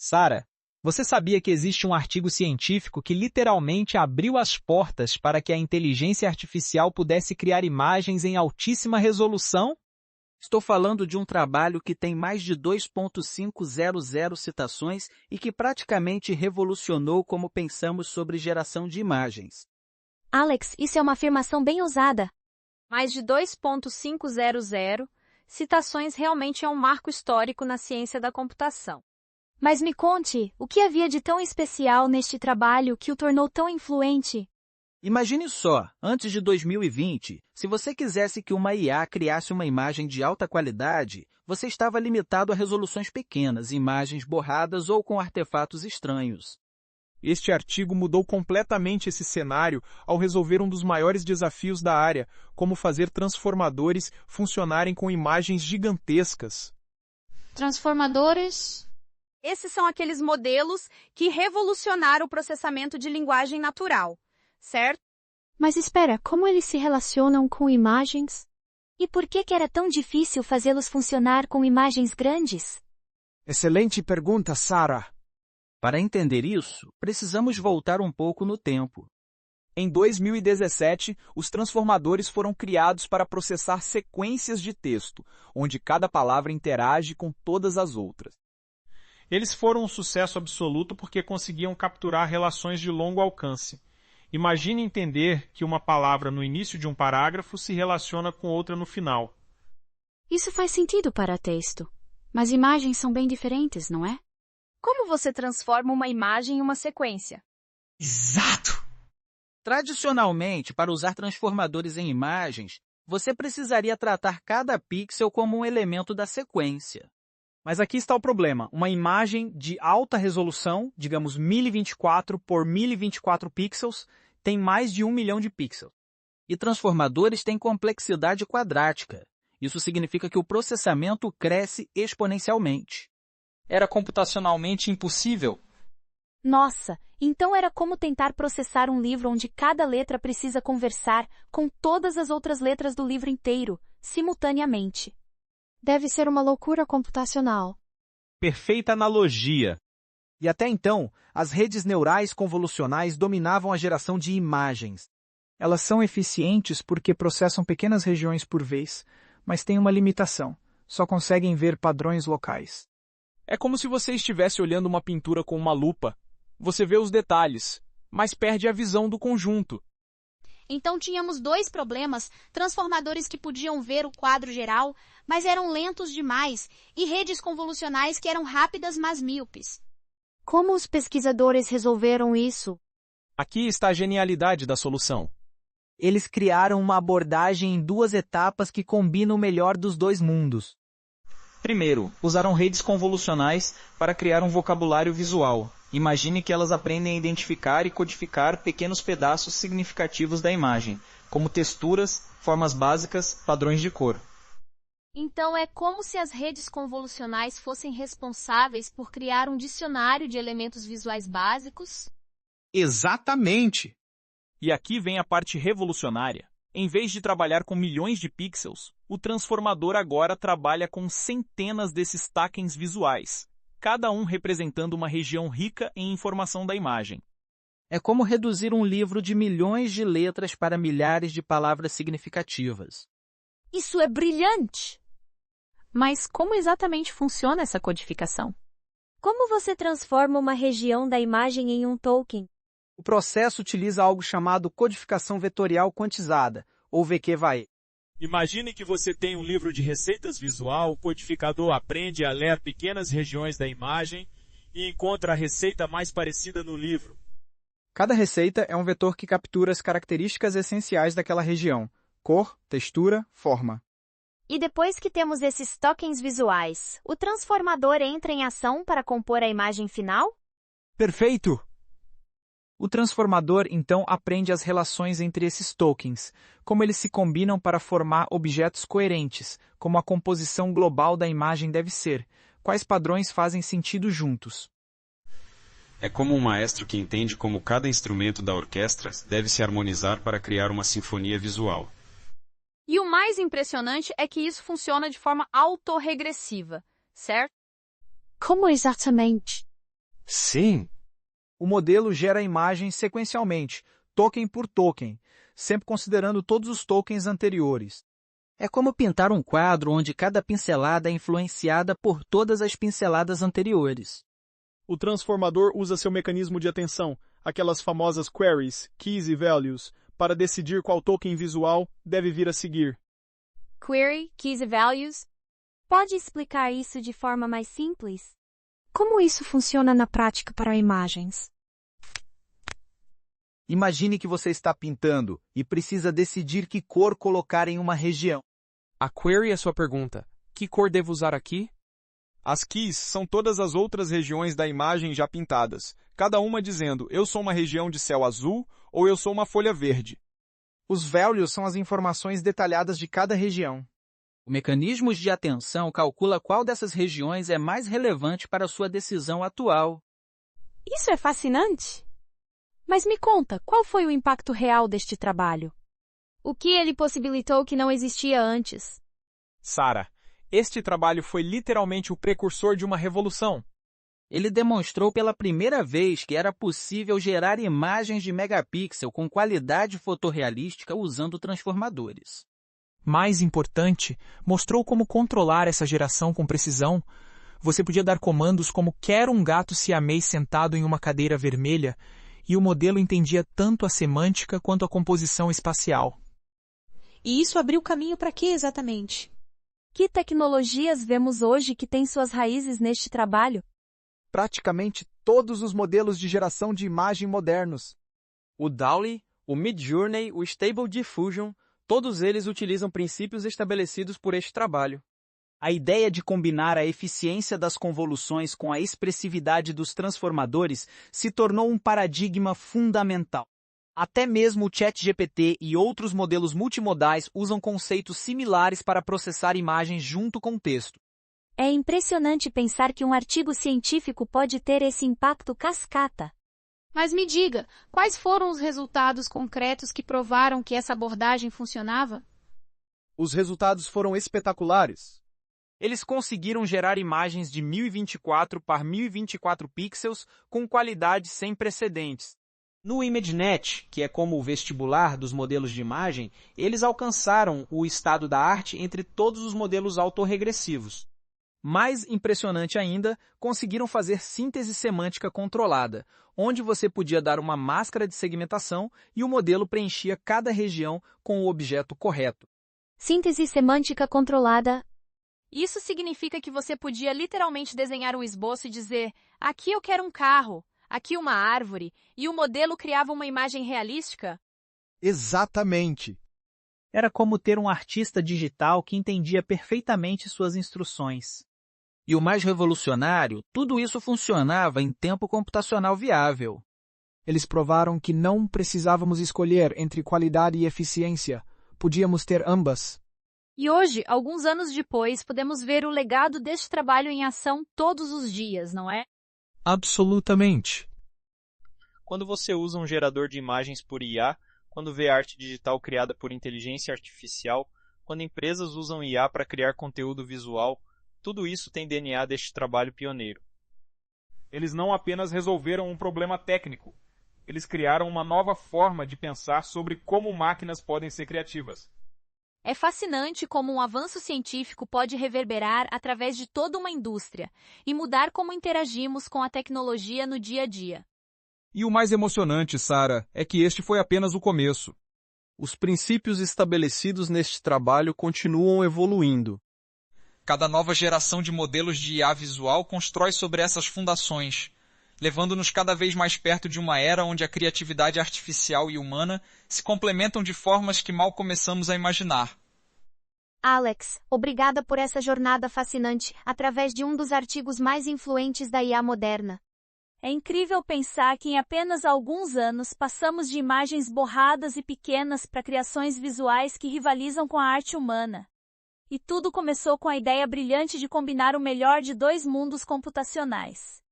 Sara, você sabia que existe um artigo científico que literalmente abriu as portas para que a inteligência artificial pudesse criar imagens em altíssima resolução? Estou falando de um trabalho que tem mais de 2.500 citações e que praticamente revolucionou como pensamos sobre geração de imagens. Alex, isso é uma afirmação bem ousada. Mais de 2.500 citações realmente é um marco histórico na ciência da computação. Mas me conte, o que havia de tão especial neste trabalho que o tornou tão influente? Imagine só, antes de 2020, se você quisesse que uma IA criasse uma imagem de alta qualidade, você estava limitado a resoluções pequenas, imagens borradas ou com artefatos estranhos. Este artigo mudou completamente esse cenário ao resolver um dos maiores desafios da área, como fazer transformadores funcionarem com imagens gigantescas. Transformadores? Esses são aqueles modelos que revolucionaram o processamento de linguagem natural, certo? Mas espera, como eles se relacionam com imagens? E por que era tão difícil fazê-los funcionar com imagens grandes? Excelente pergunta, Sara. Para entender isso, precisamos voltar um pouco no tempo. Em 2017, os transformadores foram criados para processar sequências de texto, onde cada palavra interage com todas as outras. Eles foram um sucesso absoluto porque conseguiam capturar relações de longo alcance. Imagine entender que uma palavra no início de um parágrafo se relaciona com outra no final. Isso faz sentido para texto, mas imagens são bem diferentes, não é? Como você transforma uma imagem em uma sequência? Exato! Tradicionalmente, para usar transformadores em imagens, você precisaria tratar cada pixel como um elemento da sequência. Mas aqui está o problema. Uma imagem de alta resolução, digamos 1024 por 1024 pixels, tem mais de 1 milhão de pixels. E transformadores têm complexidade quadrática. Isso significa que o processamento cresce exponencialmente. Era computacionalmente impossível. Nossa, então era como tentar processar um livro onde cada letra precisa conversar com todas as outras letras do livro inteiro, simultaneamente. Deve ser uma loucura computacional. Perfeita analogia. E até então, as redes neurais convolucionais dominavam a geração de imagens. Elas são eficientes porque processam pequenas regiões por vez, mas têm uma limitação. Só conseguem ver padrões locais. É como se você estivesse olhando uma pintura com uma lupa. Você vê os detalhes, mas perde a visão do conjunto. Então tínhamos dois problemas, transformadores que podiam ver o quadro geral, mas eram lentos demais, e redes convolucionais que eram rápidas, mas míopes. Como os pesquisadores resolveram isso? Aqui está a genialidade da solução. Eles criaram uma abordagem em 2 etapas que combinam o melhor dos 2 mundos. Primeiro, usaram redes convolucionais para criar um vocabulário visual. Imagine que elas aprendem a identificar e codificar pequenos pedaços significativos da imagem, como texturas, formas básicas, padrões de cor. Então é como se as redes convolucionais fossem responsáveis por criar um dicionário de elementos visuais básicos? Exatamente! E aqui vem a parte revolucionária. Em vez de trabalhar com milhões de pixels, o transformador agora trabalha com centenas desses tokens visuais, cada um representando uma região rica em informação da imagem. É como reduzir um livro de milhões de letras para milhares de palavras significativas. Isso é brilhante! Mas como exatamente funciona essa codificação? Como você transforma uma região da imagem em um token? O processo utiliza algo chamado codificação vetorial quantizada, ou VQ-VAE. Imagine que você tem um livro de receitas visual, o codificador aprende a ler pequenas regiões da imagem e encontra a receita mais parecida no livro. Cada receita é um vetor que captura as características essenciais daquela região: cor, textura, forma. E depois que temos esses tokens visuais, o transformador entra em ação para compor a imagem final? Perfeito! O transformador, então, aprende as relações entre esses tokens, como eles se combinam para formar objetos coerentes, como a composição global da imagem deve ser, quais padrões fazem sentido juntos. É como um maestro que entende como cada instrumento da orquestra deve se harmonizar para criar uma sinfonia visual. E o mais impressionante é que isso funciona de forma autorregressiva, certo? Como exatamente? Sim. O modelo gera imagens sequencialmente, token por token, sempre considerando todos os tokens anteriores. É como pintar um quadro onde cada pincelada é influenciada por todas as pinceladas anteriores. O transformador usa seu mecanismo de atenção, aquelas famosas queries, keys e values, para decidir qual token visual deve vir a seguir. Query, keys e values? Pode explicar isso de forma mais simples? Como isso funciona na prática para imagens? Imagine que você está pintando e precisa decidir que cor colocar em uma região. A query é sua pergunta. Que cor devo usar aqui? As keys são todas as outras regiões da imagem já pintadas, cada uma dizendo eu sou uma região de céu azul ou eu sou uma folha verde. Os values são as informações detalhadas de cada região. O mecanismo de atenção calcula qual dessas regiões é mais relevante para a sua decisão atual. Isso é fascinante! Mas me conta, qual foi o impacto real deste trabalho? O que ele possibilitou que não existia antes? Sara, este trabalho foi literalmente o precursor de uma revolução. Ele demonstrou pela primeira vez que era possível gerar imagens de megapixel com qualidade fotorrealística usando transformadores. Mais importante, mostrou como controlar essa geração com precisão. Você podia dar comandos como quero um gato siamês sentado em uma cadeira vermelha, e o modelo entendia tanto a semântica quanto a composição espacial. E isso abriu caminho para quê exatamente? Que tecnologias vemos hoje que têm suas raízes neste trabalho? Praticamente todos os modelos de geração de imagem modernos. O DALL-E, o Midjourney, o Stable Diffusion, todos eles utilizam princípios estabelecidos por este trabalho. A ideia de combinar a eficiência das convoluções com a expressividade dos transformadores se tornou um paradigma fundamental. Até mesmo o ChatGPT e outros modelos multimodais usam conceitos similares para processar imagens junto com texto. É impressionante pensar que um artigo científico pode ter esse impacto cascata. Mas me diga, quais foram os resultados concretos que provaram que essa abordagem funcionava? Os resultados foram espetaculares. Eles conseguiram gerar imagens de 1024 por 1024 pixels com qualidade sem precedentes. No ImageNet, que é como o vestibular dos modelos de imagem, eles alcançaram o estado da arte entre todos os modelos autorregressivos. Mais impressionante ainda, conseguiram fazer síntese semântica controlada, onde você podia dar uma máscara de segmentação e o modelo preenchia cada região com o objeto correto. Síntese semântica controlada. Isso significa que você podia literalmente desenhar um esboço e dizer, aqui eu quero um carro, aqui uma árvore, e o modelo criava uma imagem realística? Exatamente. Era como ter um artista digital que entendia perfeitamente suas instruções. E o mais revolucionário, tudo isso funcionava em tempo computacional viável. Eles provaram que não precisávamos escolher entre qualidade e eficiência. Podíamos ter ambas. E hoje, alguns anos depois, podemos ver o legado deste trabalho em ação todos os dias, não é? Absolutamente. Quando você usa um gerador de imagens por IA, quando vê arte digital criada por inteligência artificial, quando empresas usam IA para criar conteúdo visual, tudo isso tem DNA deste trabalho pioneiro. Eles não apenas resolveram um problema técnico, eles criaram uma nova forma de pensar sobre como máquinas podem ser criativas. É fascinante como um avanço científico pode reverberar através de toda uma indústria e mudar como interagimos com a tecnologia no dia a dia. E o mais emocionante, Sara, é que este foi apenas o começo. Os princípios estabelecidos neste trabalho continuam evoluindo. Cada nova geração de modelos de IA visual constrói sobre essas fundações, levando-nos cada vez mais perto de uma era onde a criatividade artificial e humana se complementam de formas que mal começamos a imaginar. Alex, obrigada por essa jornada fascinante, através de um dos artigos mais influentes da IA moderna. É incrível pensar que em apenas alguns anos passamos de imagens borradas e pequenas para criações visuais que rivalizam com a arte humana. E tudo começou com a ideia brilhante de combinar o melhor de dois mundos computacionais.